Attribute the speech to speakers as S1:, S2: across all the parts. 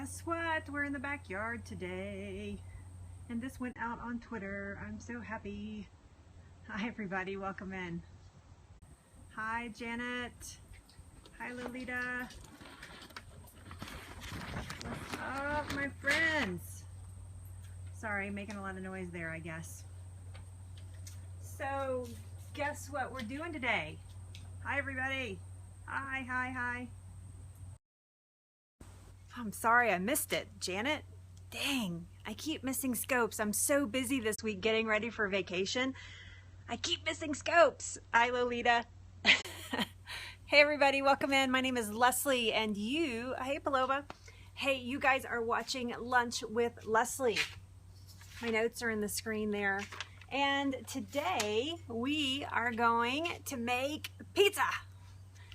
S1: Guess what? We're in the backyard today. And this went out on Twitter. I'm so happy. Hi everybody, welcome in. Hi Janet. Hi Lolita. What's up my friends? Sorry, making a lot of noise there, I guess. So, guess what we're doing today? Hi everybody. Hi, hi, hi. I'm sorry I missed it, Janet. Dang, I keep missing scopes. I'm so busy this week getting ready for vacation. I keep missing scopes. Hi, Lolita. Hey, everybody, welcome in. My name is Leslie, and you, hey, Paloma. Hey, you guys are watching Lunch with Leslie. My notes are in the screen there. And today we are going to make pizza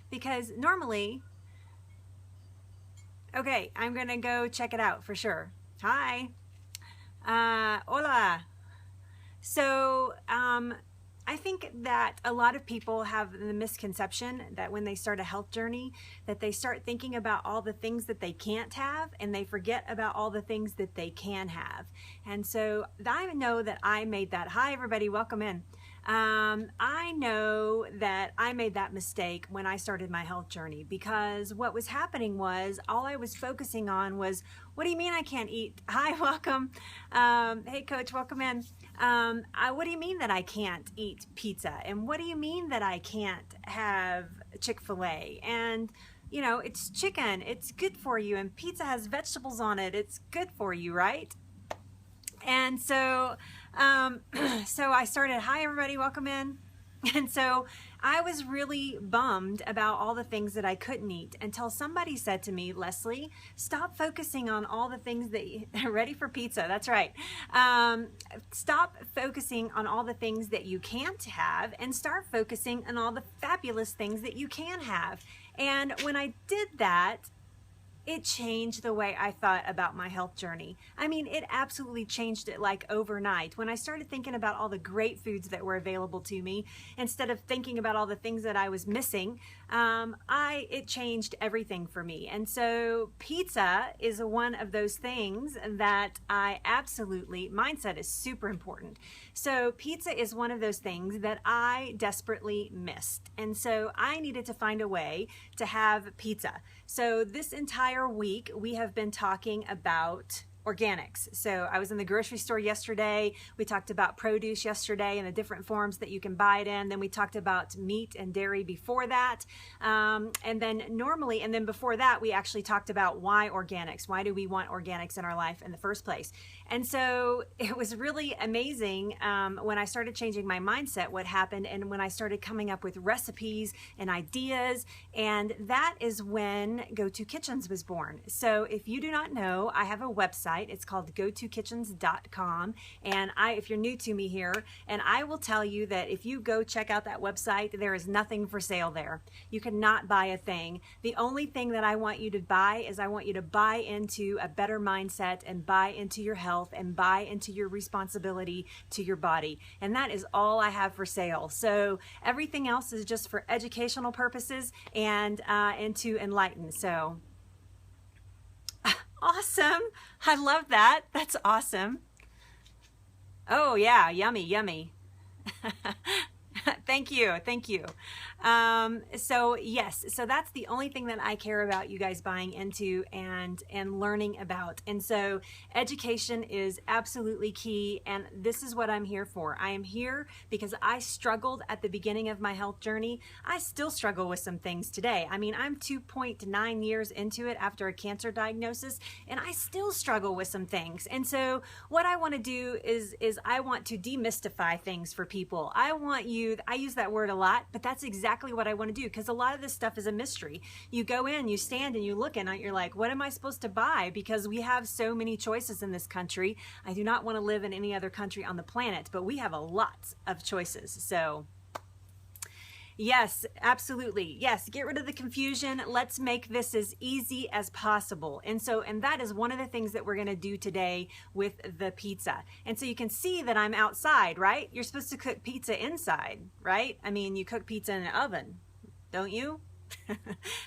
S1: because normally, okay, I'm gonna go check it out for sure. Hi. Hola. So, I think that a lot of people have the misconception that when they start a health journey, that they start thinking about all the things that they can't have and they forget about all the things that they can have. And so I know that I made that. Hi, everybody. Welcome in. I know that I made that mistake when I started my health journey because what was happening was all I was focusing on was, what do you mean I can't eat? Hi, welcome. Hey, Coach, welcome in. What do you mean that I can't eat pizza? And what do you mean that I can't have Chick-fil-A? And you know, it's chicken, it's good for you, and pizza has vegetables on it, it's good for you, right? And so, so I started, hi everybody, welcome in. And so I was really bummed about all the things that I couldn't eat until somebody said to me, Leslie, stop focusing on all the things that ready for pizza. That's right. Stop focusing on all the things that you can't have and start focusing on all the fabulous things that you can have. And when I did that, it changed the way I thought about my health journey. I mean, it absolutely changed it like overnight. When I started thinking about all the great foods that were available to me, instead of thinking about all the things that I was missing, it changed everything for me. And so pizza is one of those things that I absolutely, mindset is super important. So pizza is one of those things that I desperately missed. And so I needed to find a way to have pizza. So this entire week, we have been talking about organics. So I was in the grocery store yesterday. We talked about produce yesterday and the different forms that you can buy it in. Then we talked about meat and dairy before that. And then before that, we actually talked about why organics. Why do we want organics in our life in the first place? And so it was really amazing when I started changing my mindset, what happened, and when I started coming up with recipes and ideas. And that is when Go To Kitchens was born. So if you do not know, I have a website. It's called gotokitchens.com. And if you're new to me here, and I will tell you that if you go check out that website, there is nothing for sale there. You cannot buy a thing. The only thing that I want you to buy is I want you to buy into a better mindset and buy into your health and buy into your responsibility to your body. And that is all I have for sale. So everything else is just for educational purposes and to enlighten. So awesome. I love that. That's awesome. Oh yeah, yummy, yummy. Thank you. Thank you. So yes, so that's the only thing that I care about you guys buying into and learning about. And so education is absolutely key. And this is what I'm here for. I am here because I struggled at the beginning of my health journey. I still struggle with some things today. I mean, I'm 2.9 years into it after a cancer diagnosis, and I still struggle with some things. And so what I want to do is I want to demystify things for people. I use that word a lot, but that's exactly what I want to do because a lot of this stuff is a mystery. You go in, you stand and you look and you're like, what am I supposed to buy? Because we have so many choices in this country. I do not want to live in any other country on the planet, but we have a lot of choices. So yes, absolutely. Yes, get rid of the confusion. Let's make this as easy as possible. And that is one of the things that we're going to do today with the pizza. And so you can see that I'm outside, right? You're supposed to cook pizza inside, right? I mean, you cook pizza in an oven, don't you?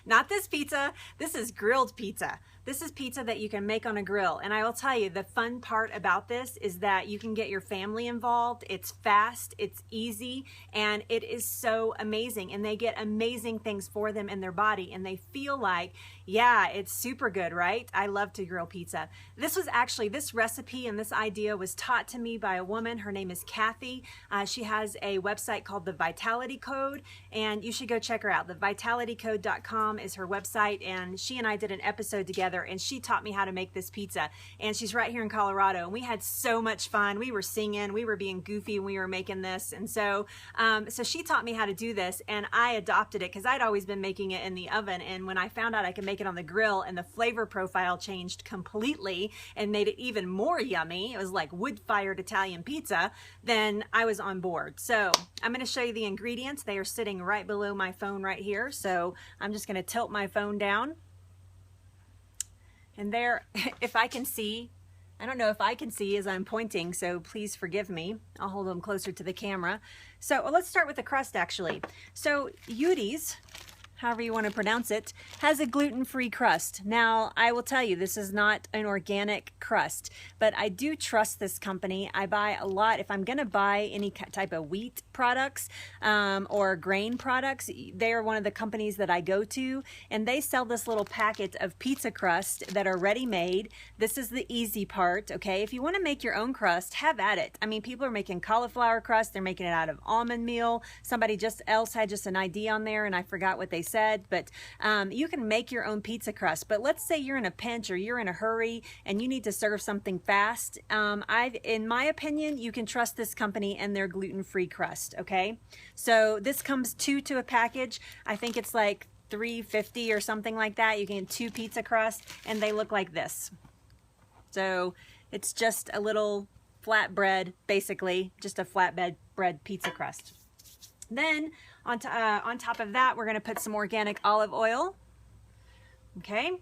S1: Not this pizza. This is grilled pizza. This is pizza that you can make on a grill. And I will tell you, the fun part about this is that you can get your family involved. It's fast, it's easy, and it is so amazing. And they get amazing things for them in their body, and they feel like, yeah, it's super good, right? I love to grill pizza. This recipe and this idea was taught to me by a woman. Her name is Kathy. She has a website called The Vitality Code, and you should go check her out. TheVitalityCode.com is her website, and she and I did an episode together, and she taught me how to make this pizza. And she's right here in Colorado, and we had so much fun. We were singing, we were being goofy when we were making this, and so she taught me how to do this, and I adopted it because I'd always been making it in the oven. And when I found out I could make it on the grill, and the flavor profile changed completely and made it even more yummy, it was like wood-fired Italian pizza, then I was on board. So I'm going to show you the ingredients. They are sitting right below my phone right here. So I'm just going to tilt my phone down. And there, if I can see, I don't know if I can see as I'm pointing, so please forgive me. I'll hold them closer to the camera. So let's start with the crust, actually. So UTC, however you want to pronounce it, has a gluten-free crust. Now, I will tell you, this is not an organic crust, but I do trust this company. I buy a lot. If I'm going to buy any type of wheat products or grain products, they are one of the companies that I go to, and they sell this little packet of pizza crust that are ready-made. This is the easy part, okay? If you want to make your own crust, have at it. I mean, people are making cauliflower crust. They're making it out of almond meal. Somebody else had just an idea on there, and I forgot what they said, but you can make your own pizza crust. But let's say you're in a pinch or you're in a hurry and you need to serve something fast. In my opinion, you can trust this company and their gluten-free crust, okay? So this comes two to a package. I think it's like $3.50 or something like that. You can get 2 pizza crusts, and they look like this. So it's just a little flatbread, basically, just a flatbread pizza crust. Then on top of that, we're going to put some organic olive oil. Okay.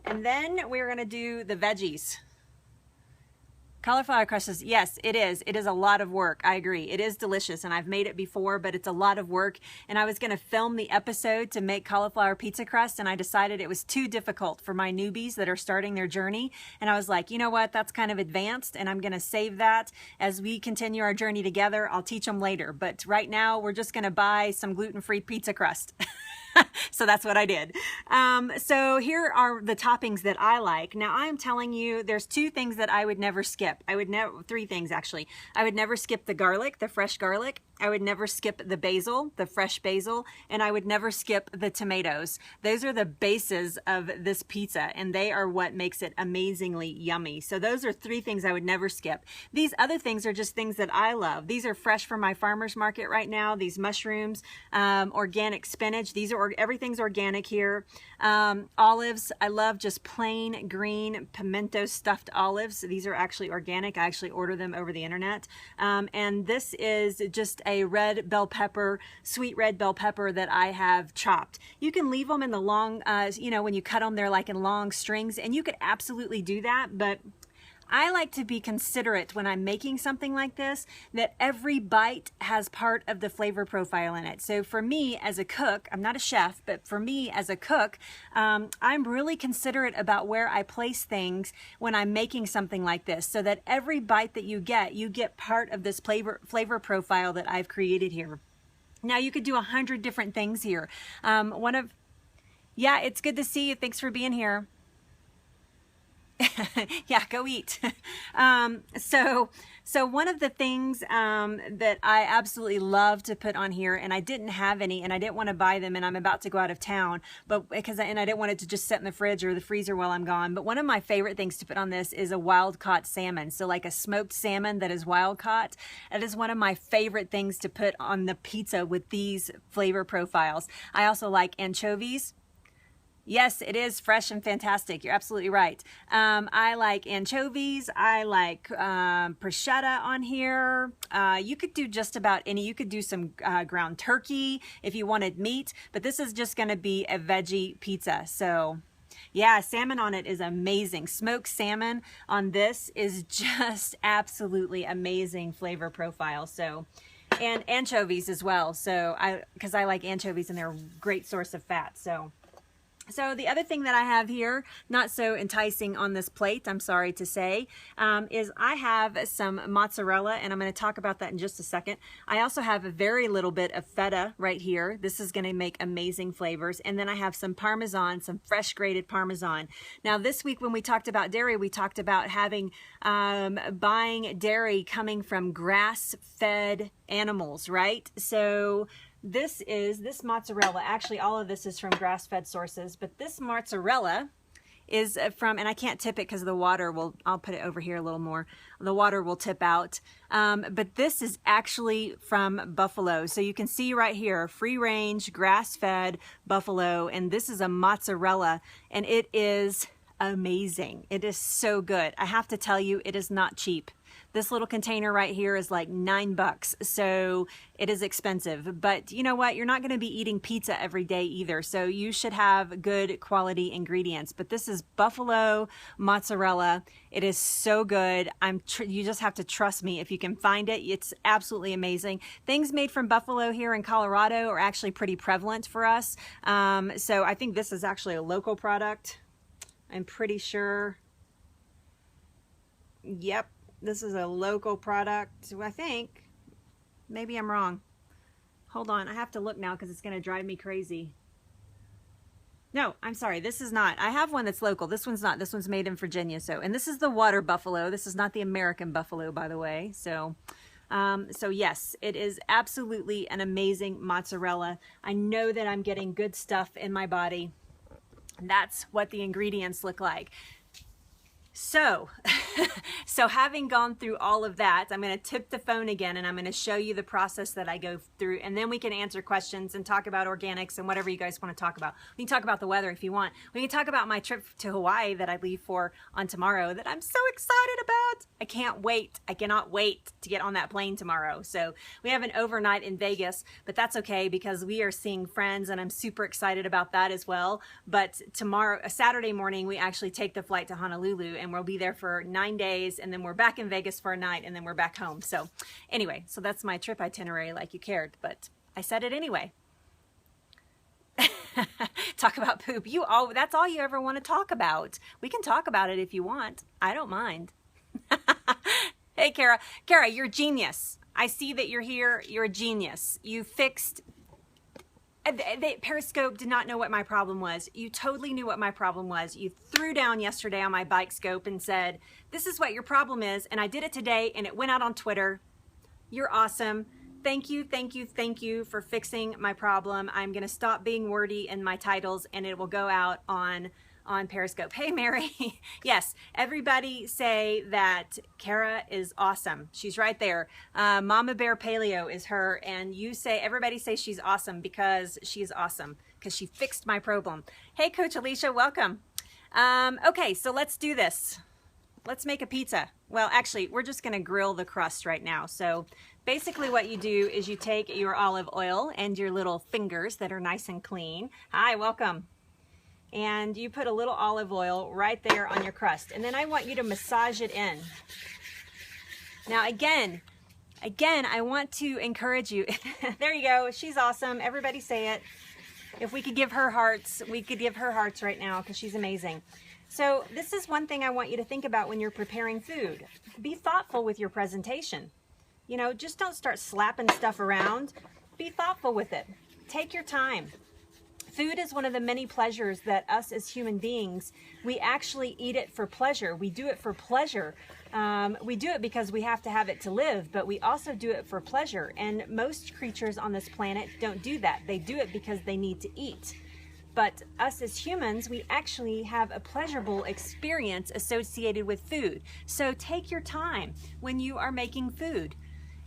S1: And then we're going to do the veggies. Cauliflower crust is, yes, it is. It is a lot of work. I agree. It is delicious, and I've made it before, but it's a lot of work. And I was going to film the episode to make cauliflower pizza crust, and I decided it was too difficult for my newbies that are starting their journey. And I was like, you know what? That's kind of advanced, and I'm going to save that as we continue our journey together. I'll teach them later. But right now, we're just going to buy some gluten-free pizza crust. So that's what I did. So here are the toppings that I like. Now I'm telling you, there's 2 things that I would never skip. 3 things actually. I would never skip the garlic, the fresh garlic. I would never skip the basil, the fresh basil, and I would never skip the tomatoes. Those are the bases of this pizza, and they are what makes it amazingly yummy. So those are 3 things I would never skip. These other things are just things that I love. These are fresh from my farmer's market right now. These mushrooms, organic spinach. Everything's organic here. Olives, I love just plain green pimento stuffed olives. These are actually organic. I actually order them over the internet. And this is just a red bell pepper, sweet red bell pepper that I have chopped. You can leave them in the long, when you cut them, they're like in long strings, and you could absolutely do that, but I like to be considerate when I'm making something like this, that every bite has part of the flavor profile in it. So for me as a cook, I'm not a chef, but for me as a cook, I'm really considerate about where I place things when I'm making something like this, so that every bite that you get part of this flavor profile that I've created here. Now you could do 100 different things here. Yeah, it's good to see you. Thanks for being here. Yeah, go eat. So one of the things that I absolutely love to put on here, and I didn't have any, and I didn't want to buy them, and I'm about to go out of town, but I didn't want it to just sit in the fridge or the freezer while I'm gone. But one of my favorite things to put on this is a wild caught salmon. So like a smoked salmon that is wild caught. That is one of my favorite things to put on the pizza with these flavor profiles. I also like anchovies. Yes, it is fresh and fantastic. You're absolutely right. I like anchovies. I like prosciutto on here. You could do just about any. You could do some ground turkey if you wanted meat, but this is just going to be a veggie pizza. So yeah, salmon on it is amazing. Smoked salmon on this is just absolutely amazing flavor profile. So, and anchovies as well. So because I like anchovies, and they're a great source of fat. So So the other thing that I have here, not so enticing on this plate, I'm sorry to say, is I have some mozzarella, and I'm going to talk about that in just a second. I also have a very little bit of feta right here. This is going to make amazing flavors. And then I have some Parmesan, some fresh grated Parmesan. Now this week when we talked about dairy, we talked about having, buying dairy coming from grass-fed animals, right? So this mozzarella, actually all of this is from grass-fed sources, but this mozzarella is from, and I can't tip it because the water will, I'll put it over here a little more, the water will tip out. But this is actually from buffalo. So you can see right here, free range, grass-fed buffalo, and this is a mozzarella, and it is amazing. It is so good. I have to tell you, it is not cheap. This little container right here is like $9, so it is expensive. But you know what? You're not going to be eating pizza every day either, so you should have good quality ingredients. But this is buffalo mozzarella. It is so good. You just have to trust me. If you can find it, it's absolutely amazing. Things made from buffalo here in Colorado are actually pretty prevalent for us. So I think this is actually a local product. I'm pretty sure. Yep. This is a local product, I think. Maybe I'm wrong. Hold on, I have to look now because it's going to drive me crazy. No, I'm sorry, this is not. I have one that's local. This one's not. This one's made in Virginia. So, and this is the water buffalo. This is not the American buffalo, by the way. So yes, it is absolutely an amazing mozzarella. I know that I'm getting good stuff in my body. That's what the ingredients look like. So, having gone through all of that, I'm going to tip the phone again and I'm going to show you the process that I go through, and then we can answer questions and talk about organics and whatever you guys want to talk about. We can talk about the weather if you want. We can talk about my trip to Hawaii that I leave for on tomorrow that I'm so excited about. I can't wait. I cannot wait to get on that plane tomorrow. So we have an overnight in Vegas, but that's okay because we are seeing friends and I'm super excited about that as well. But tomorrow, a Saturday morning, we actually take the flight to Honolulu, and we'll be there for 9 days, and then we're back in Vegas for a night, and then we're back home. So anyway, so that's my trip itinerary, like you cared, but I said it anyway. Talk about poop. That's all you ever want to talk about. We can talk about it if you want. I don't mind. Hey, Kara. Kara, you're a genius. I see that you're here. You're a genius. You fixed... Periscope did not know what my problem was. You totally knew what my problem was. You threw down yesterday on my bike scope and said, this is what your problem is. And I did it today and it went out on Twitter. You're awesome. Thank you, thank you, thank you for fixing my problem. I'm going to stop being wordy in my titles and it will go out on Periscope. Hey, Mary. Yes, everybody say that Kara is awesome. She's right there. Mama Bear Paleo is her, and everybody say she's awesome because she's awesome, because she fixed my problem. Hey, Coach Alicia, welcome. Okay, so let's do this. Let's make a pizza. Well, actually, we're just going to grill the crust right now. So basically what you do is you take your olive oil and your little fingers that are nice and clean. Hi, welcome. And you put a little olive oil right there on your crust. And then I want you to massage it in. Now again, I want to encourage you. There you go. She's awesome. Everybody say it. If we could give her hearts, we could give her hearts right now because she's amazing. So this is one thing I want you to think about when you're preparing food. Be thoughtful with your presentation. You know, just don't start slapping stuff around. Be thoughtful with it. Take your time. Food is one of the many pleasures that us as human beings, we actually eat it for pleasure. We do it for pleasure. We do it because we have to have it to live, but we also do it for pleasure. And most creatures on this planet don't do that. They do it because they need to eat. But us as humans, we actually have a pleasurable experience associated with food. So take your time when you are making food.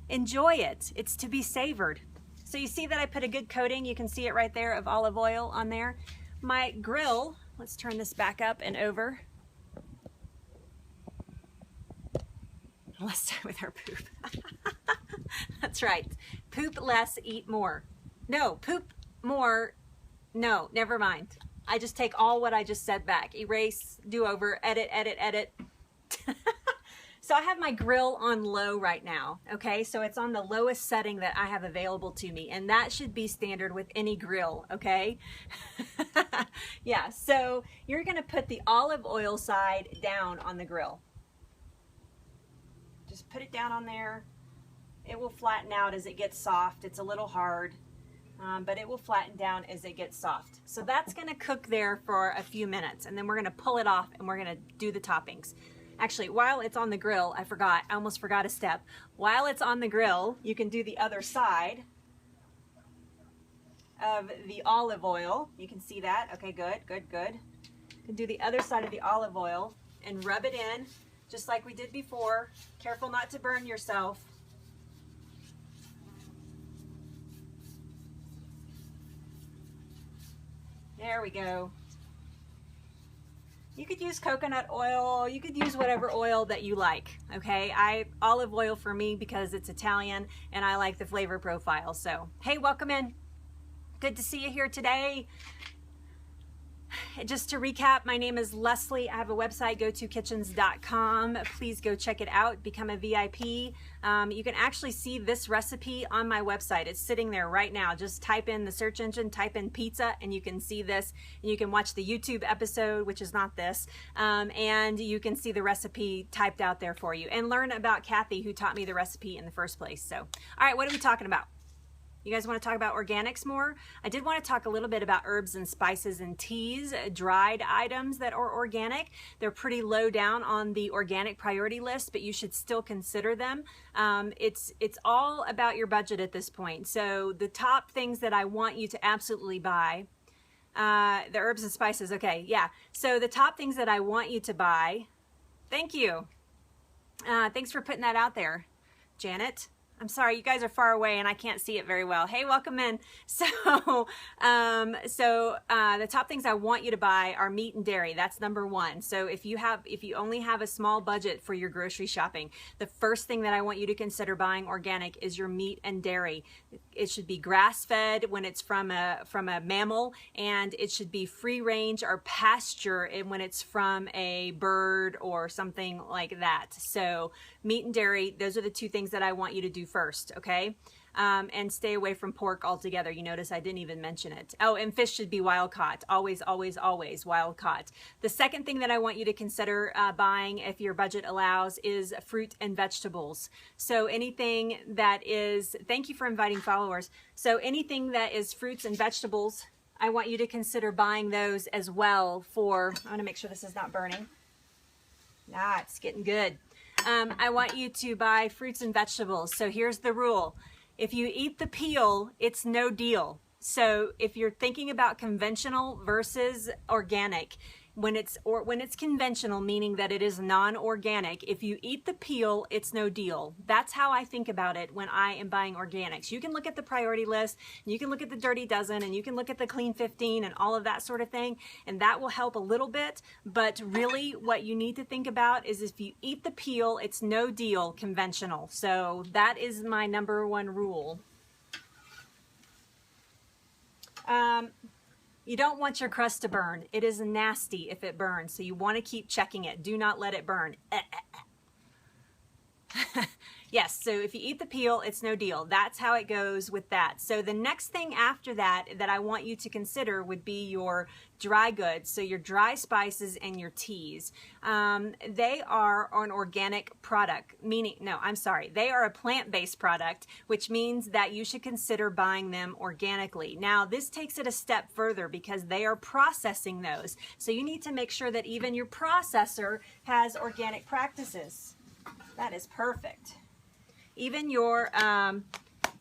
S1: Enjoy it. It's to be savored. So you see that I put a good coating, you can see it right there, of olive oil on there. My grill, let's turn this back up and over. Let's start with our poop. That's right. Poop less, eat more. No, poop more. No, never mind. I just take all what I just said back. Erase, do over, edit, edit, edit. So I have my grill on low right now, okay? So it's on the lowest setting that I have available to me, and that should be standard with any grill, okay? Yeah, so you're gonna put the olive oil side down on the grill. Just put it down on there. It will flatten out as it gets soft. It's a little hard, but it will flatten down as it gets soft. So that's gonna cook there for a few minutes, and then we're gonna pull it off and we're gonna do the toppings. Actually, while it's on the grill, I almost forgot a step. While it's on the grill, you can do the other side of the olive oil. You can see that. Okay, good, good, good. You can do the other side of the olive oil and rub it in, just like we did before. Careful not to burn yourself. There we go. You could use coconut oil, you could use whatever oil that you like, okay? Olive oil for me because it's Italian and I like the flavor profile. So, hey, welcome in. Good to see you here today. Just to recap, my name is Leslie. I have a website, gotokitchens.com. Please go check it out, become a VIP. You can actually see this recipe on my website. It's sitting there right now. Just type in the search engine, type in pizza, and you can see this. And you can watch the YouTube episode, which is not this, and you can see the recipe typed out there for you. And learn about Kathy, who taught me the recipe in the first place. So, all right, what are we talking about? You guys want to talk about organics more? I did want to talk a little bit about herbs and spices and teas, dried items that are organic. They're pretty low down on the organic priority list, but you should still consider them. It's all about your budget at this point. So the top things that I want you to absolutely buy, the herbs and spices, okay, yeah. So the top things that I want you to buy, thank you. Thanks for putting that out there, Janet. I'm sorry, you guys are far away and I can't see it very well. Hey, welcome in. So, the top things I want you to buy are meat and dairy. That's number one. So if you only have a small budget for your grocery shopping, the first thing that I want you to consider buying organic is your meat and dairy. It should be grass-fed when it's from a mammal, and it should be free range or pasture when it's from a bird or something like that. So meat and dairy, those are the two things that I want you to do first, okay? And stay away from pork altogether. You notice I didn't even mention it. Oh, and fish should be wild caught. Always, always, always wild caught. The second thing that I want you to consider buying, if your budget allows, is fruit and vegetables. So anything that is, thank you for inviting followers. So anything that is fruits and vegetables, I want you to consider buying those as well for, I want to make sure this is not burning. Ah, it's getting good. I want you to buy fruits and vegetables. So here's the rule. If you eat the peel, it's no deal. So if you're thinking about conventional versus organic, when it's conventional, meaning that it is non-organic, if you eat the peel, it's no deal. That's how I think about it when I am buying organics. You can look at the priority list, and you can look at the Dirty Dozen, and you can look at the Clean 15 and all of that sort of thing, and that will help a little bit. But really what you need to think about is if you eat the peel, it's no deal conventional. So that is my number one rule. You don't want your crust to burn. It is nasty if it burns, so you want to keep checking it. Do not let it burn. Yes, so if you eat the peel, it's no deal. That's how it goes with that. So the next thing after that I want you to consider would be your dry goods, so your dry spices and your teas. They are an organic product, they are a plant-based product, which means that you should consider buying them organically. Now, this takes it a step further because they are processing those. So you need to make sure that even your processor has organic practices. That is perfect. Even your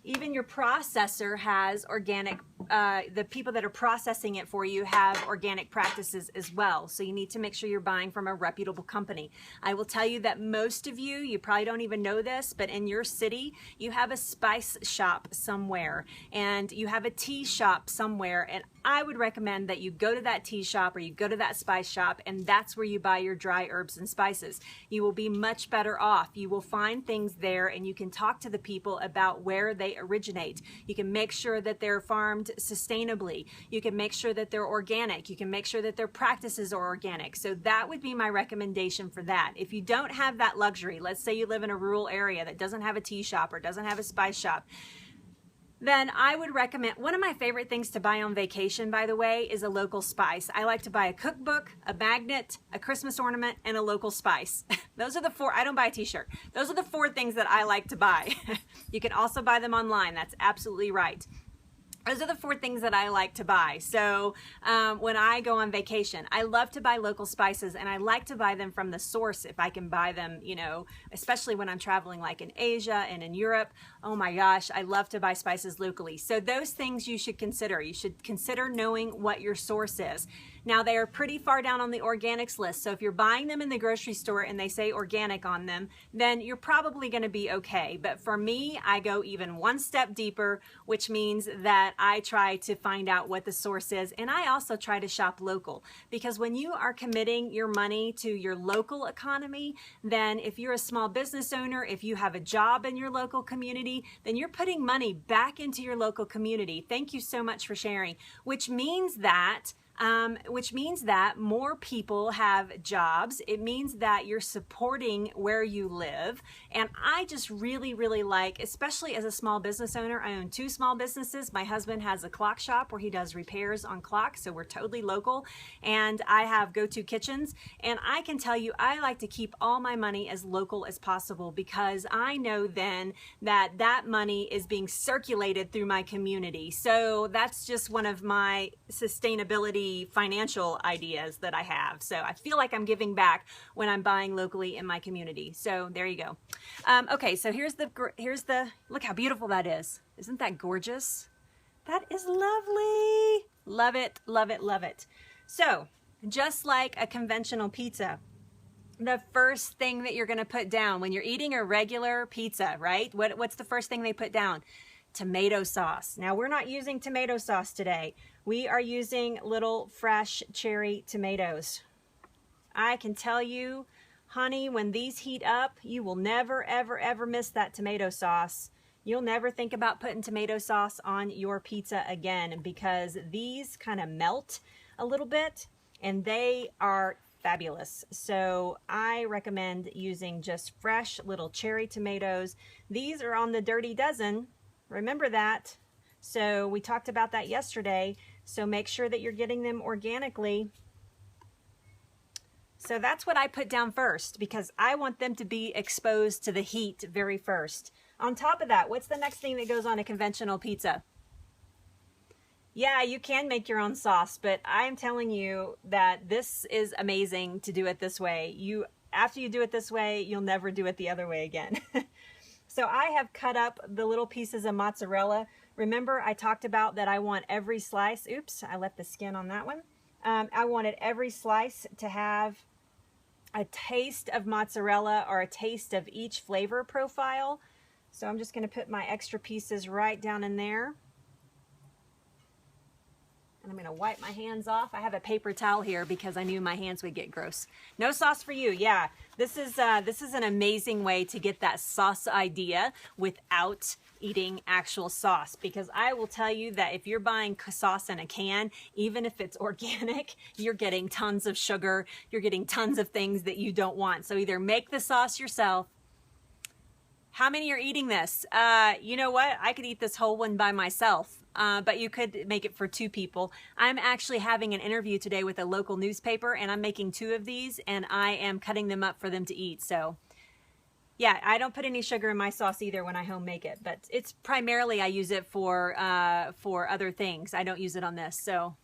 S1: processor has organic, the people that are processing it for you have organic practices as well. So you need to make sure you're buying from a reputable company. I will tell you that most of you probably don't even know this, but in your city, you have a spice shop somewhere and you have a tea shop somewhere. And I would recommend that you go to that tea shop or you go to that spice shop, and that's where you buy your dry herbs and spices. You will be much better off. You will find things there, and you can talk to the people about where they originate. You can make sure that they're farmed sustainably. You can make sure that they're organic. You can make sure that their practices are organic. So that would be my recommendation for that. If you don't have that luxury, let's say you live in a rural area that doesn't have a tea shop or doesn't have a spice shop, then I would recommend, one of my favorite things to buy on vacation, by the way, is a local spice. I like to buy a cookbook, a magnet, a Christmas ornament, and a local spice. Those are the four. I don't buy a t-shirt. Those are the four things that I like to buy. You can also buy them online. That's absolutely right. Those are the four things that I like to buy. So when I go on vacation, I love to buy local spices, and I like to buy them from the source if I can buy them, you know, especially when I'm traveling like in Asia and in Europe. Oh my gosh, I love to buy spices locally. So those things you should consider. You should consider knowing what your source is. Now, they are pretty far down on the organics list. So if you're buying them in the grocery store and they say organic on them, then you're probably going to be okay. But for me, I go even one step deeper, which means that I try to find out what the source is. And I also try to shop local, because when you are committing your money to your local economy, then if you're a small business owner, if you have a job in your local community, then you're putting money back into your local community. Thank you so much for sharing, which means that more people have jobs. It means that you're supporting where you live. And I just really, really like, especially as a small business owner, I own 2 small businesses. My husband has a clock shop where he does repairs on clocks, so we're totally local. And I have go-to kitchens. And I can tell you, I like to keep all my money as local as possible, because I know then that that money is being circulated through my community. So that's just one of my sustainability financial ideas that I have. So I feel like I'm giving back when I'm buying locally in my community. So there you go. Okay, so here's the, look how beautiful that is. Isn't that gorgeous? That is lovely. Love it, love it, love it. So just like a conventional pizza, the first thing that you're going to put down when you're eating a regular pizza, right? What's the first thing they put down? Tomato sauce. Now, we're not using tomato sauce today. We are using little fresh cherry tomatoes. I can tell you, honey, when these heat up, you will never, ever, ever miss that tomato sauce. You'll never think about putting tomato sauce on your pizza again, because these kind of melt a little bit and they are fabulous. So I recommend using just fresh little cherry tomatoes. These are on the Dirty Dozen. Remember that. So we talked about that yesterday. So make sure that you're getting them organically. So that's what I put down first, because I want them to be exposed to the heat very first. On top of that, what's the next thing that goes on a conventional pizza? Yeah, you can make your own sauce, but I'm telling you that this is amazing to do it this way. After you do it this way, you'll never do it the other way again. So I have cut up the little pieces of mozzarella. Remember, I talked about that I want every slice. Oops, I left the skin on that one. I wanted every slice to have a taste of mozzarella or a taste of each flavor profile. So I'm just going to put my extra pieces right down in there. And I'm going to wipe my hands off. I have a paper towel here because I knew my hands would get gross. No sauce for you. Yeah, this is an amazing way to get that sauce idea without eating actual sauce, because I will tell you that if you're buying sauce in a can, even if it's organic, you're getting tons of sugar. You're getting tons of things that you don't want. So either make the sauce yourself. How many are eating this? You know what? I could eat this whole one by myself. But you could make it for 2 people. I'm actually having an interview today with a local newspaper, and I'm making 2 of these, and I am cutting them up for them to eat. So yeah, I don't put any sugar in my sauce either when I home make it, but it's primarily I use it for other things. I don't use it on this. So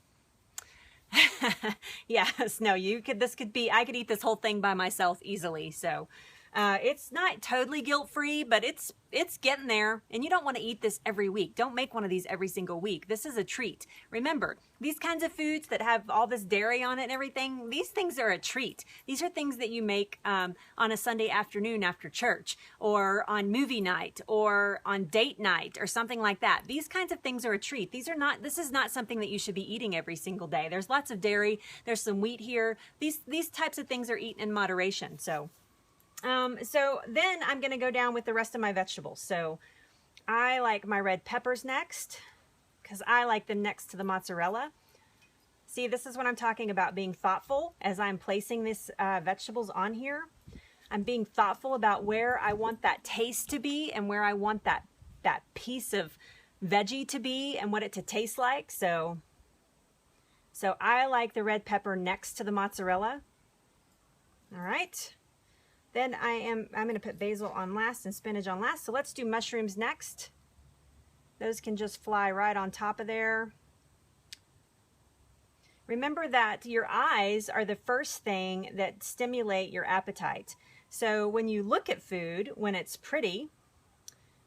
S1: yes, no, I could eat this whole thing by myself easily. So It's not totally guilt-free, but it's getting there. And you don't want to eat this every week. Don't make one of these every single week. This is a treat. Remember, these kinds of foods that have all this dairy on it and everything, these things are a treat. These are things that you make on a Sunday afternoon after church, or on movie night, or on date night, or something like that. These kinds of things are a treat. This is not something that you should be eating every single day. There's lots of dairy. There's some wheat here. These types of things are eaten in moderation. So then I'm going to go down with the rest of my vegetables. So I like my red peppers next, because I like them next to the mozzarella. See, this is what I'm talking about, being thoughtful as I'm placing these vegetables on here. I'm being thoughtful about where I want that taste to be and where I want that piece of veggie to be and what it to taste like. So I like the red pepper next to the mozzarella. All right. Then I'm going to put basil on last and spinach on last. So let's do mushrooms next. Those can just fly right on top of there. Remember that your eyes are the first thing that stimulate your appetite. So when you look at food, when it's pretty,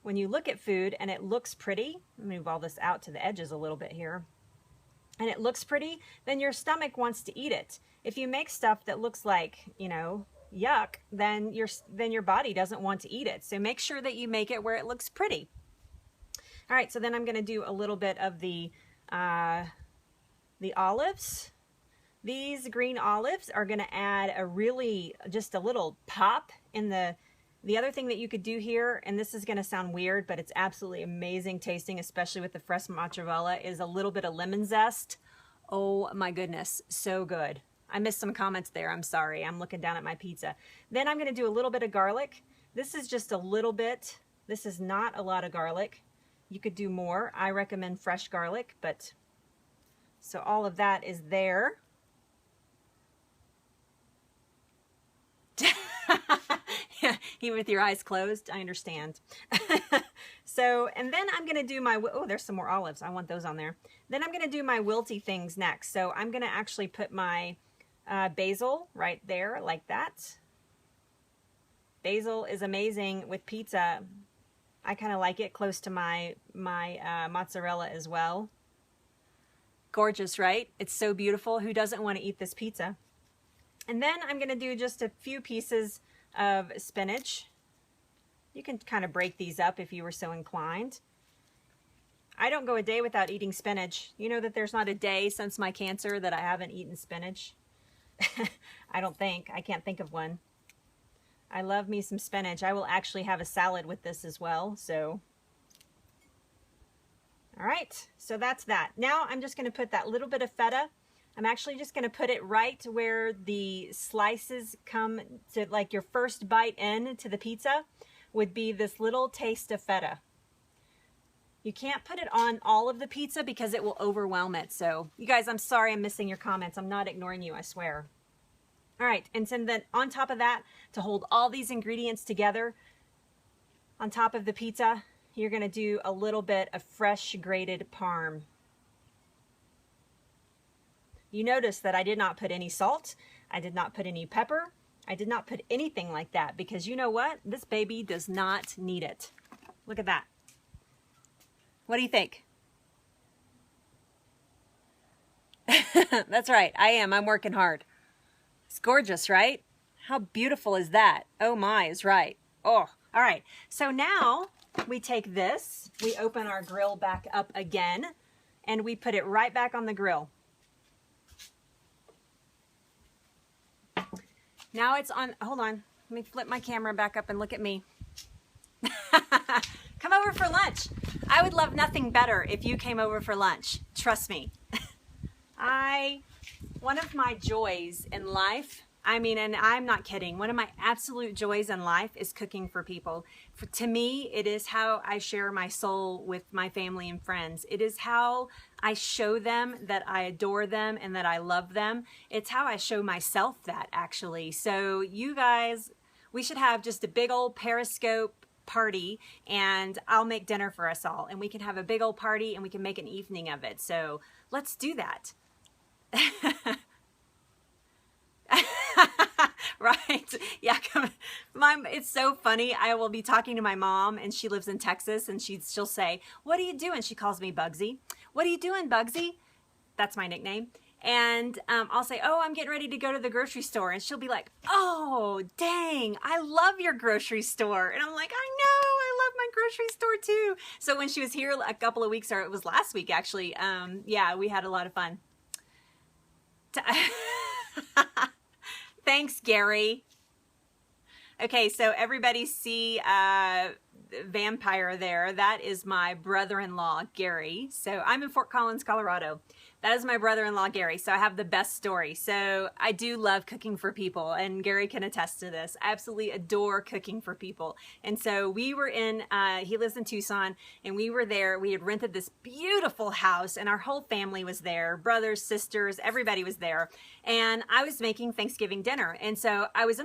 S1: when you look at food and it looks pretty, let me move all this out to the edges a little bit here, and it looks pretty, then your stomach wants to eat it. If you make stuff that looks like, you know, yuck, then your body doesn't want to eat it. So make sure that you make it where it looks pretty. All right, so then I'm going to do a little bit of the olives. These green olives are going to add just a little pop in the other thing that you could do here, and this is going to sound weird, but it's absolutely amazing tasting, especially with the fresh mozzarella, is a little bit of lemon zest. Oh my goodness, so good. I missed some comments there. I'm sorry. I'm looking down at my pizza. Then I'm going to do a little bit of garlic. This is just a little bit. This is not a lot of garlic. You could do more. I recommend fresh garlic, but so all of that is there. Even with your eyes closed, I understand. So, and then I'm going to do my, oh, there's some more olives. I want those on there. Then I'm going to do my wilty things next. So I'm going to actually put my basil right there like that. Basil is amazing with pizza. I kind of like it close to my mozzarella as well. Gorgeous, right? It's so beautiful. Who doesn't want to eat this pizza? And then I'm going to do just a few pieces of spinach. You can kind of break these up if you were so inclined. I don't go a day without eating spinach. You know that there's not a day since my cancer that I haven't eaten spinach. I don't think. I can't think of one. I love me some spinach. I will actually have a salad with this as well. So, all right. So that's that. Now I'm just going to put that little bit of feta. I'm actually just going to put it right where the slices come to, like your first bite in to the pizza would be this little taste of feta. You can't put it on all of the pizza because it will overwhelm it. So you guys, I'm sorry I'm missing your comments. I'm not ignoring you, I swear. All right, and so then on top of that, to hold all these ingredients together, on top of the pizza, you're going to do a little bit of fresh grated parm. You notice that I did not put any salt. I did not put any pepper. I did not put anything like that because you know what? This baby does not need it. Look at that. What do you think? That's right. I am. I'm working hard. It's gorgeous, right? How beautiful is that? Oh my is right. Oh, all right. So now we take this, we open our grill back up again, and we put it right back on the grill. Now it's on, hold on. Let me flip my camera back up and look at me. Come over for lunch. I would love nothing better if you came over for lunch. Trust me. One of my joys in life, I mean, and I'm not kidding, one of my absolute joys in life is cooking for people. To me, it is how I share my soul with my family and friends. It is how I show them that I adore them and that I love them. It's how I show myself that, actually. So you guys, we should have just a big old Periscope party, and I'll make dinner for us all, and we can have a big old party and we can make an evening of it. So let's do that. Right? Yeah, come It's so funny. I will be talking to my mom, and she lives in Texas, and she'll say, "What are you doing?" She calls me Bugsy. "What are you doing, Bugsy?" That's my nickname. And I'll say, "Oh, I'm getting ready to go to the grocery store." And she'll be like, "Oh, dang, I love your grocery store." And I'm like, "I know, I love my grocery store too." So when she was here a couple of weeks, or it was last week actually, yeah, we had a lot of fun. Thanks, Gary. Okay, so everybody see Vampire there. That is my brother-in-law, Gary. So I'm in Fort Collins, Colorado. That is my brother-in-law, Gary. So I have the best story. So I do love cooking for people, and Gary can attest to this. I absolutely adore cooking for people. And so we were in, he lives in Tucson, and we were there. We had rented this beautiful house, and our whole family was there. Brothers, sisters, everybody was there. And I was making Thanksgiving dinner. And so I was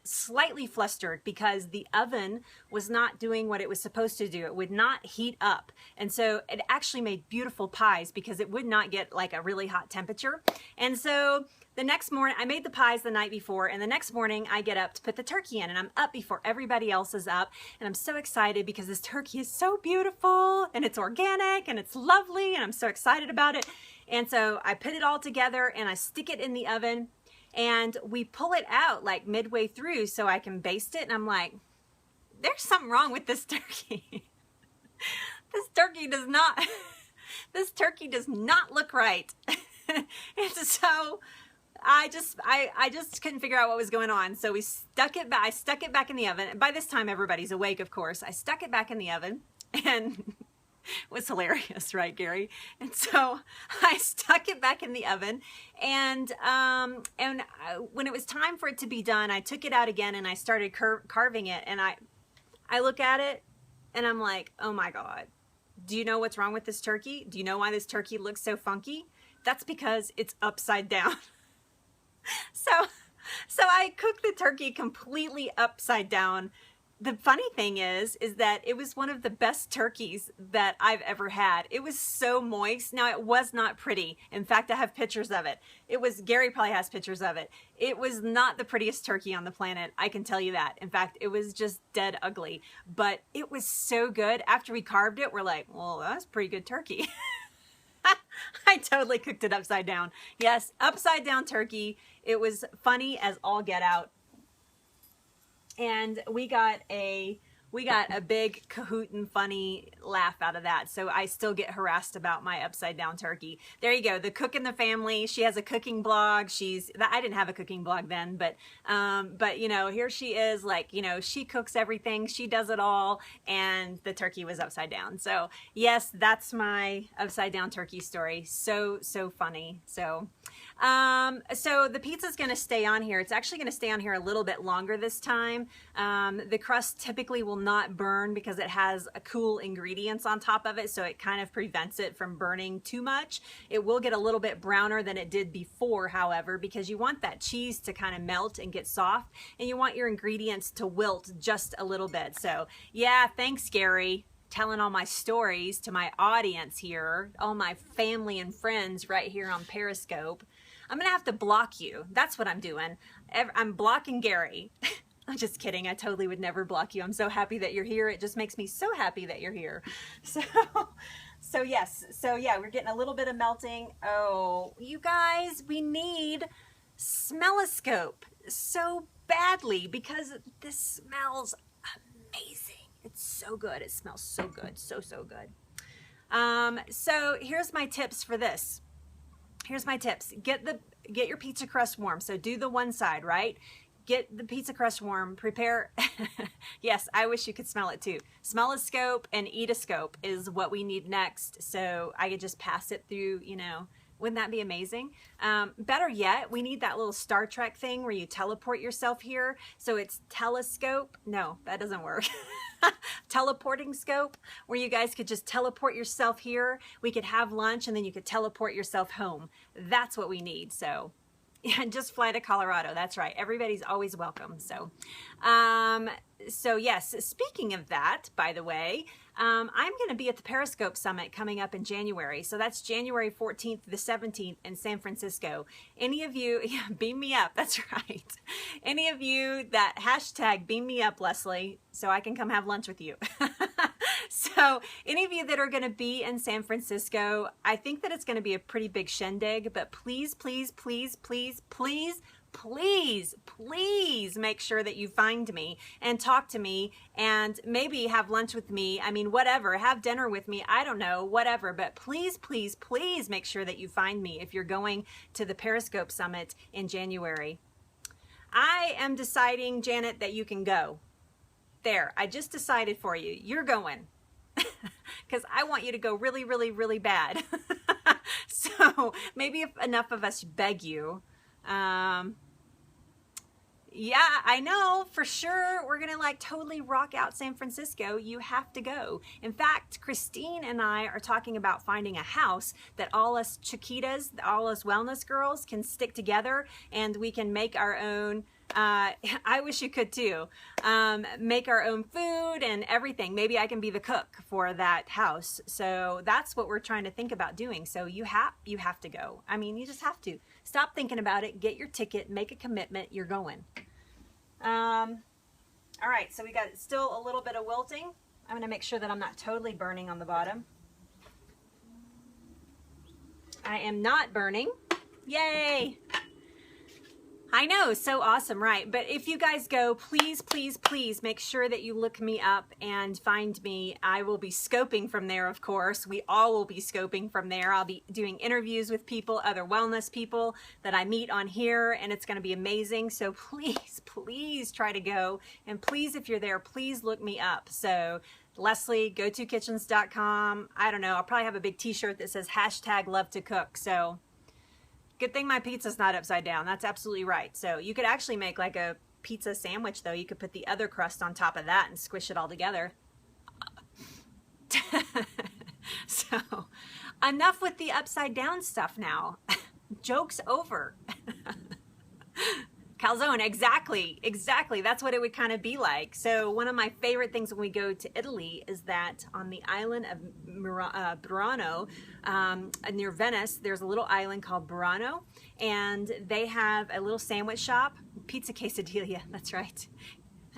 S1: slightly flustered because the oven was not doing what it was supposed to do. It would not heat up. And so it actually made beautiful pies because it would not get like a really hot temperature. And so the next morning, I made the pies the night before, and the next morning I get up to put the turkey in, and I'm up before everybody else is up, and I'm so excited because this turkey is so beautiful, and it's organic, and it's lovely, and I'm so excited about it. And so I put it all together, and I stick it in the oven, and we pull it out like midway through so I can baste it, and I'm like, there's something wrong with this turkey. This turkey does not... This turkey does not look right. And so I just couldn't figure out what was going on. So we stuck it back. I stuck it back in the oven. And by this time, everybody's awake, of course. I stuck it back in the oven, and it was hilarious, right, Gary? And so I stuck it back in the oven, and when it was time for it to be done, I took it out again, and I started carving it. And I look at it, and I'm like, oh my God. Do you know what's wrong with this turkey? Do you know why this turkey looks so funky? That's because it's upside down. So I cooked the turkey completely upside down. The funny thing is that it was one of the best turkeys that I've ever had. It was so moist. Now, it was not pretty. In fact, I have pictures of it. Gary probably has pictures of it. It was not the prettiest turkey on the planet. I can tell you that. In fact, it was just dead ugly, but it was so good. After we carved it, we're like, well, that's pretty good turkey. I totally cooked it upside down. Yes, upside down turkey. It was funny as all get out. And we got a big cahoot and funny laugh out of that. So I still get harassed about my upside down turkey. There you go. The cook in the family. She has a cooking blog. I didn't have a cooking blog then, but you know, here she is, like, you know, she cooks everything. She does it all. And the turkey was upside down. So yes, that's my upside down turkey story. So funny. So the pizza's going to stay on here. It's actually going to stay on here a little bit longer this time. The crust typically will not burn because it has cool ingredients on top of it, so it kind of prevents it from burning too much. It will get a little bit browner than it did before, however, because you want that cheese to kind of melt and get soft, and you want your ingredients to wilt just a little bit. So yeah, thanks, Gary. Telling all my stories to my audience here, all my family and friends right here on Periscope. I'm gonna have to block you. That's what I'm doing. I'm blocking Gary. I'm just kidding. I totally would never block you. I'm so happy that you're here. It just makes me so happy that you're here. So yes. So yeah, we're getting a little bit of melting. Oh, you guys, we need Smelloscope so badly because this smells amazing. It's so good. It smells so good. So good. So here's my tips for this. Here's my tips. Get your pizza crust warm. So do the one side, right? Get the pizza crust warm. Prepare. Yes, I wish you could smell it too. Smelloscope and Eatoscope is what we need next. So I could just pass it through, you know. Wouldn't that be amazing? Better yet, we need that little Star Trek thing where you teleport yourself here. So it's telescope. No, that doesn't work. Teleporting scope, where you guys could just teleport yourself here. We could have lunch and then you could teleport yourself home. That's what we need. So Yeah, just fly to Colorado. That's right. Everybody's always welcome. So, so yes, speaking of that, by the way, I'm going to be at the Periscope Summit coming up in January. So that's January 14th to the 17th in San Francisco. Any of you, yeah, beam me up. That's right. Any of you that hashtag beam me up, Leslie, so I can come have lunch with you. So any of you that are going to be in San Francisco, I think that it's going to be a pretty big shindig, but please, please, please, please, please, please, please make sure that you find me and talk to me and maybe have lunch with me. I mean, whatever, have dinner with me. I don't know, whatever, but please, please, please make sure that you find me if you're going to the Periscope Summit in January. I am deciding, Janet, that you can go. There, I just decided for you. You're going. Because I want you to go really, really, really bad. So maybe if enough of us beg you. Yeah, I know for sure. We're going to like totally rock out San Francisco. You have to go. In fact, Christine and I are talking about finding a house that all us Chiquitas, all us wellness girls can stick together and we can make our own. I wish you could too. Make our own food and everything. Maybe I can be the cook for that house. So that's what we're trying to think about doing. So you have to go. I mean, you just have to. Stop thinking about it. Get your ticket. Make a commitment. You're going. All right. So we got still a little bit of wilting. I'm going to make sure that I'm not totally burning on the bottom. I am not burning. Yay! I know, so awesome, right? But if you guys go, please, please, please make sure that you look me up and find me. I will be scoping from there, of course. We all will be scoping from there. I'll be doing interviews with people, other wellness people that I meet on here, and it's going to be amazing. So please, please try to go. And please, if you're there, please look me up. So Leslie, GoToKitchens.com. I don't know. I'll probably have a big t-shirt that says hashtag love to cook. So good thing my pizza's not upside down. That's absolutely right. So you could actually make like a pizza sandwich though. You could put the other crust on top of that and squish it all together. So enough with the upside down stuff now. Joke's over. Calzone, exactly. That's what it would kind of be like. So one of my favorite things when we go to Italy is that on the island of Burano, near Venice, there's a little island called Burano, and they have a little sandwich shop, pizza quesadilla, that's right.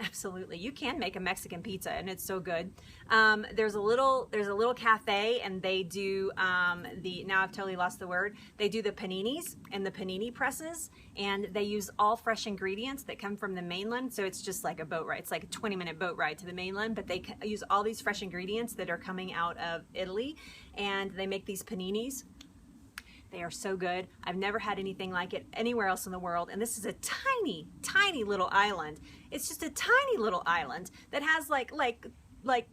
S1: Absolutely. You can make a Mexican pizza and it's so good. There's a little cafe and they do now I've totally lost the word. They do the paninis and the panini presses, and they use all fresh ingredients that come from the mainland. So it's just like a boat ride. It's like a 20-minute boat ride to the mainland, but they use all these fresh ingredients that are coming out of Italy, and they make these paninis. They are so good. I've never had anything like it anywhere else in the world. And this is a tiny, tiny little island. It's just a tiny little island that has like,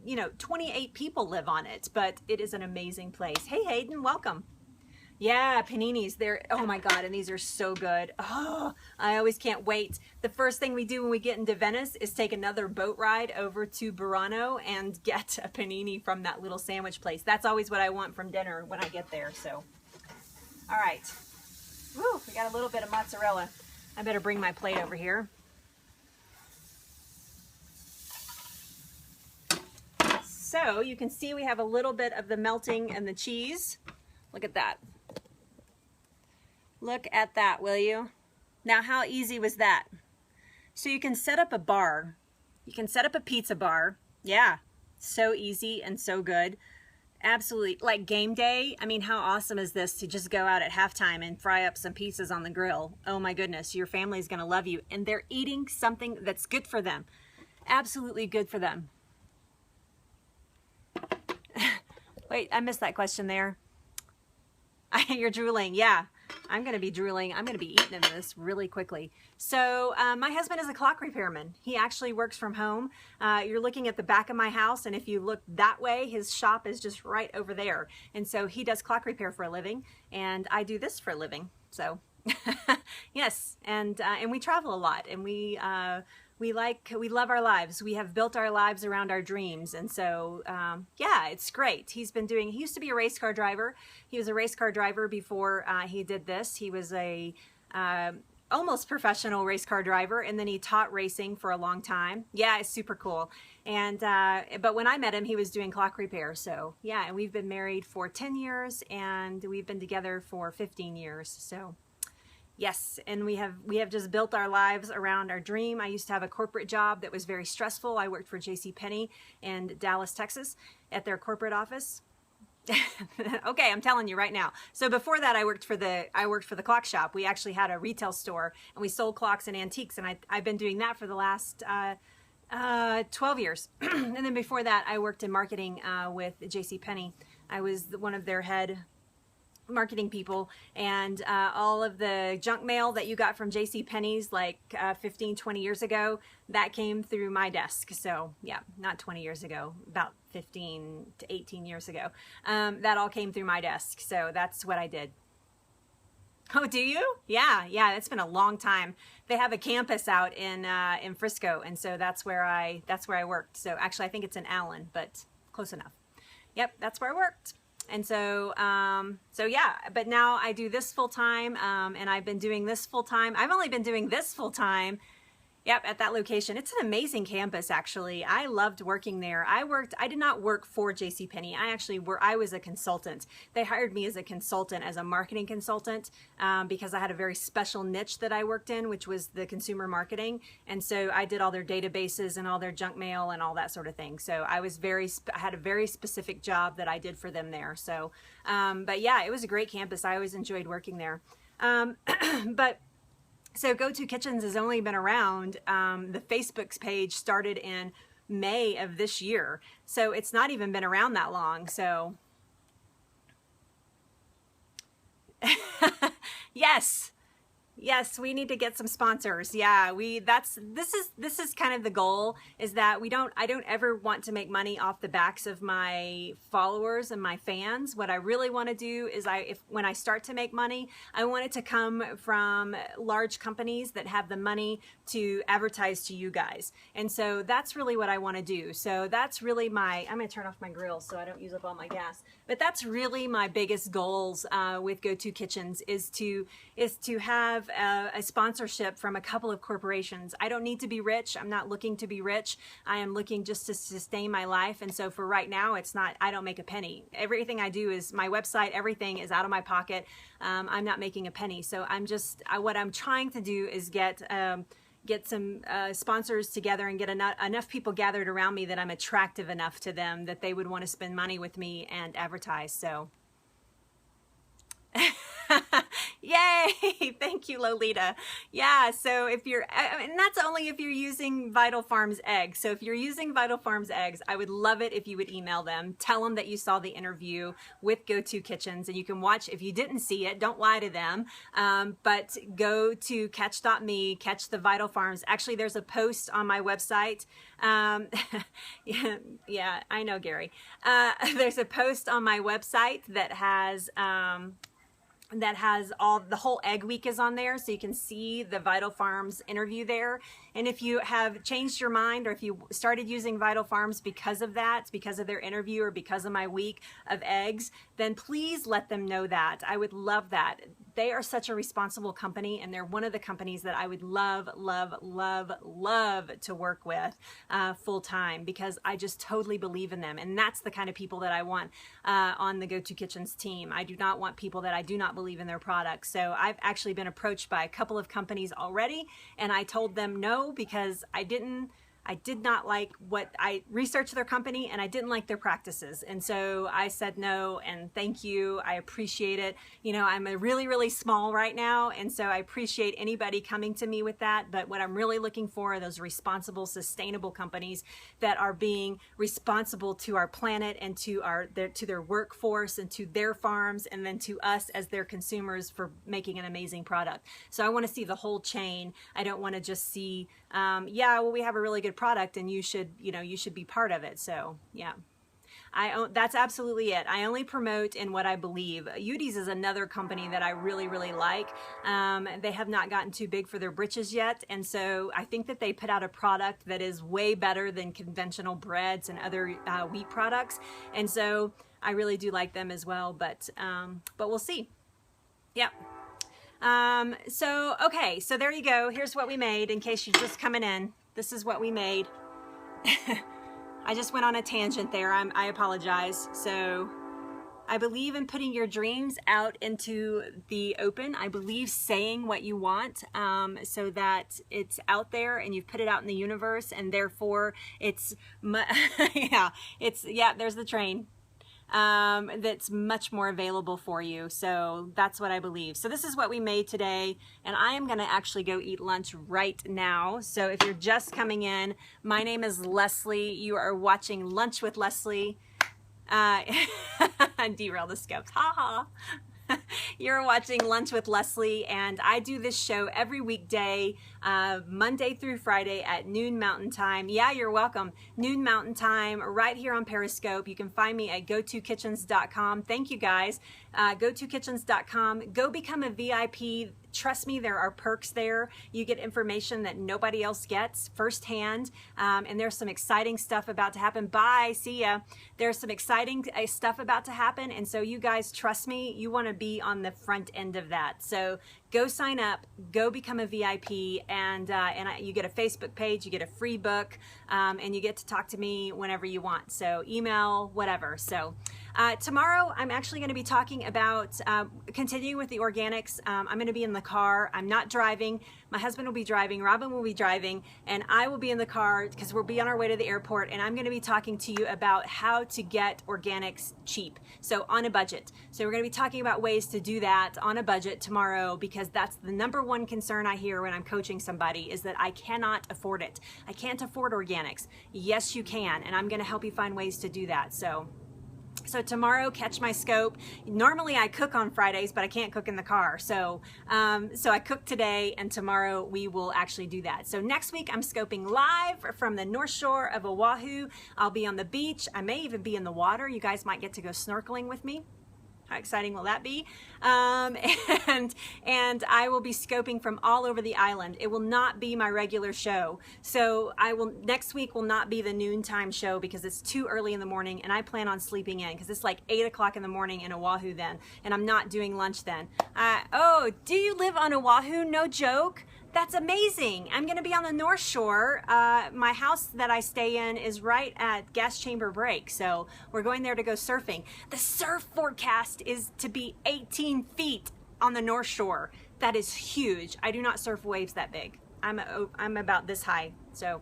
S1: you know, 28 people live on it, but it is an amazing place. Hey, Hayden, welcome. Yeah, paninis, they're, oh my God, and these are so good. Oh, I always can't wait. The first thing we do when we get into Venice is take another boat ride over to Burano and get a panini from that little sandwich place. That's always what I want from dinner when I get there, so. All right, woo, we got a little bit of mozzarella. I better bring my plate over here. So you can see we have a little bit of the melting and the cheese. Look at that. Look at that, will you? Now, how easy was that? So you can set up a bar. You can set up a pizza bar. Yeah, so easy and so good. Absolutely, like game day. I mean, how awesome is this to just go out at halftime and fry up some pizzas on the grill? Oh my goodness, your family's gonna love you. And they're eating something that's good for them. Absolutely good for them. Wait, I missed that question there. You're drooling, yeah. I'm gonna be drooling. I'm gonna be eating into this really quickly. So my husband is a clock repairman. He actually works from home. You're looking at the back of my house, and if you look that way, his shop is just right over there. And so he does clock repair for a living, and I do this for a living. So yes, and we travel a lot, and we love our lives. We have built our lives around our dreams. And so, yeah, it's great. He used to be a race car driver. He was a race car driver before he did this. He was a almost professional race car driver, and then he taught racing for a long time. Yeah, it's super cool. And but when I met him, he was doing clock repair. So yeah, and we've been married for 10 years, and we've been together for 15 years. So yes, and we have just built our lives around our dream. I used to have a corporate job that was very stressful. I worked for JCPenney in Dallas, Texas, at their corporate office. Okay, I'm telling you right now. So before that, I worked for the clock shop. We actually had a retail store, and we sold clocks and antiques, and I've been doing that for the last 12 years. And then before that, I worked in marketing with JCPenney. I was one of their head marketing people, and all of the junk mail that you got from JCPenney's like 15, 20 years ago, that came through my desk. So yeah, not 20 years ago, about 15 to 18 years ago. That all came through my desk. So that's what I did. Oh, do you? Yeah, it's been a long time. They have a campus out in Frisco, and so that's where I worked. So actually, I think it's in Allen, but close enough. Yep, that's where I worked. And so, so yeah, but now I do this full time, and I've been doing this full time. I've only been doing this full time. Yep, at that location. It's an amazing campus, actually. I loved working there. I did not work for JCPenney. I was a consultant. They hired me as a consultant, as a marketing consultant, because I had a very special niche that I worked in, which was the consumer marketing. And so I did all their databases and all their junk mail and all that sort of thing. So I had a very specific job that I did for them there. So, but yeah, it was a great campus. I always enjoyed working there. So Go-To Kitchens has only been around, the Facebook page started in May of this year. So it's not even been around that long. So yes, we need to get some sponsors. Yeah, this is kind of the goal, is that I don't ever want to make money off the backs of my followers and my fans. What I really want to do is when I start to make money, I want it to come from large companies that have the money to advertise to you guys. And so that's really what I want to do. So that's really I'm going to turn off my grill so I don't use up all my gas. But that's really my biggest goals with Go-To Kitchens, is to have a sponsorship from a couple of corporations. I don't need to be rich. I'm not looking to be rich. I am looking just to sustain my life. And so for right now, I don't make a penny. Everything I do is my website. Everything is out of my pocket. I'm not making a penny. So what I'm trying to do is get some sponsors together and get enough people gathered around me that I'm attractive enough to them that they would want to spend money with me and advertise. So yay! Thank you, Lolita. Yeah, so and that's only if you're using Vital Farms eggs. So if you're using Vital Farms eggs, I would love it if you would email them. Tell them that you saw the interview with Go-To Kitchens, and you can watch. If you didn't see it, don't lie to them. But go to catch.me, catch the Vital Farms. Actually, there's a post on my website. Yeah, I know, Gary. There's a post on my website that has the whole egg week is on there, so you can see the Vital Farms interview there. And if you have changed your mind, or if you started using Vital Farms because of that, because of their interview, or because of my week of eggs, then please let them know that. I would love that. They are such a responsible company, and they're one of the companies that I would love, love, love, love to work with full time, because I just totally believe in them. And that's the kind of people that I want on the Go-To Kitchens team. I do not want people that I do not believe in their products. So I've actually been approached by a couple of companies already, and I told them no, because I did not like I researched their company, and I didn't like their practices. And so I said no, and thank you. I appreciate it. You know, I'm really, really small right now. And so I appreciate anybody coming to me with that. But what I'm really looking for are those responsible, sustainable companies that are being responsible to our planet, and to their workforce, and to their farms, and then to us as their consumers, for making an amazing product. So I want to see the whole chain. I don't want to just see, yeah, well, we have a really good product, and you should be part of it. So yeah, that's absolutely it. I only promote in what I believe. UTC is another company that I really, really like. They have not gotten too big for their britches yet, and so I think that they put out a product that is way better than conventional breads and other wheat products, and so I really do like them as well. But we'll see. Yeah. Okay, so there you go. Here's what we made in case you're just coming in. This is what we made. I just went on a tangent there. I apologize. So I believe in putting your dreams out into the open. I believe saying what you want so that it's out there and you've put it out in the universe, and therefore it's, there's the train. That's much more available for you. So that's what I believe. So this is what we made today, and I am going to actually go eat lunch right now. So if you're just coming in, my name is Leslie. You are watching Lunch with Leslie. Derail the scopes. Ha ha. You're watching Lunch with Leslie, and I do this show every weekday, Monday through Friday at noon Mountain Time. Yeah, you're welcome. Noon Mountain Time, right here on Periscope. You can find me at GoToKitchens.com. Thank you, guys. GoToKitchens.com. Go become a VIP. Trust me, there are perks there. You get information that nobody else gets firsthand, and there's some exciting stuff about to happen. Bye, see ya. There's some exciting stuff about to happen, and so you guys, trust me, you want to be on the front end of that. So go sign up, go become a VIP, and you get a Facebook page, you get a free book, and you get to talk to me whenever you want. So email, whatever. So tomorrow I'm actually going to be talking about continuing with the organics. I'm going to be in the car. I'm not driving. My husband will be driving. Robin will be driving, and I will be in the car because we'll be on our way to the airport, and I'm going to be talking to you about how to get organics cheap, so on a budget. So we're going to be talking about ways to do that on a budget tomorrow, because that's the number one concern I hear when I'm coaching somebody, is that I cannot afford it. I can't afford organics. Yes, you can, and I'm going to help you find ways to do that. So tomorrow, catch my scope. Normally I cook on Fridays, but I can't cook in the car. So I cook today, and tomorrow we will actually do that. So next week I'm scoping live from the North Shore of Oahu. I'll be on the beach. I may even be in the water. You guys might get to go snorkeling with me. How exciting will that be? And I will be scoping from all over the island. It will not be my regular show. So next week will not be the noontime show because it's too early in the morning, and I plan on sleeping in because it's like 8 o'clock in the morning in Oahu then, and I'm not doing lunch then. Oh, do you live on Oahu? No joke. That's amazing. I'm going to be on the North Shore. My house that I stay in is right at Gas Chamber Break, so we're going there to go surfing. The surf forecast is to be 18 feet on the North Shore. That is huge. I do not surf waves that big. I'm about this high, so...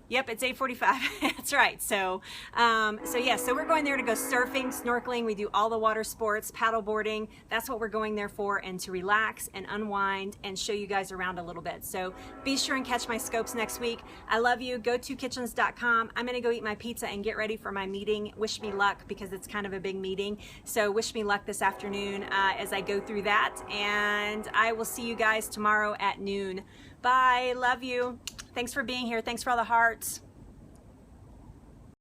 S1: Yep, it's 8:45. That's right. So we're going there to go surfing, snorkeling. We do all the water sports, paddle boarding. That's what we're going there for, and to relax and unwind and show you guys around a little bit. So be sure and catch my scopes next week. I love you. GoToKitchens.com. I'm going to go eat my pizza and get ready for my meeting. Wish me luck because it's kind of a big meeting. So wish me luck this afternoon as I go through that. And I will see you guys tomorrow at noon. Bye. Love you. Thanks for being here. Thanks for all the hearts.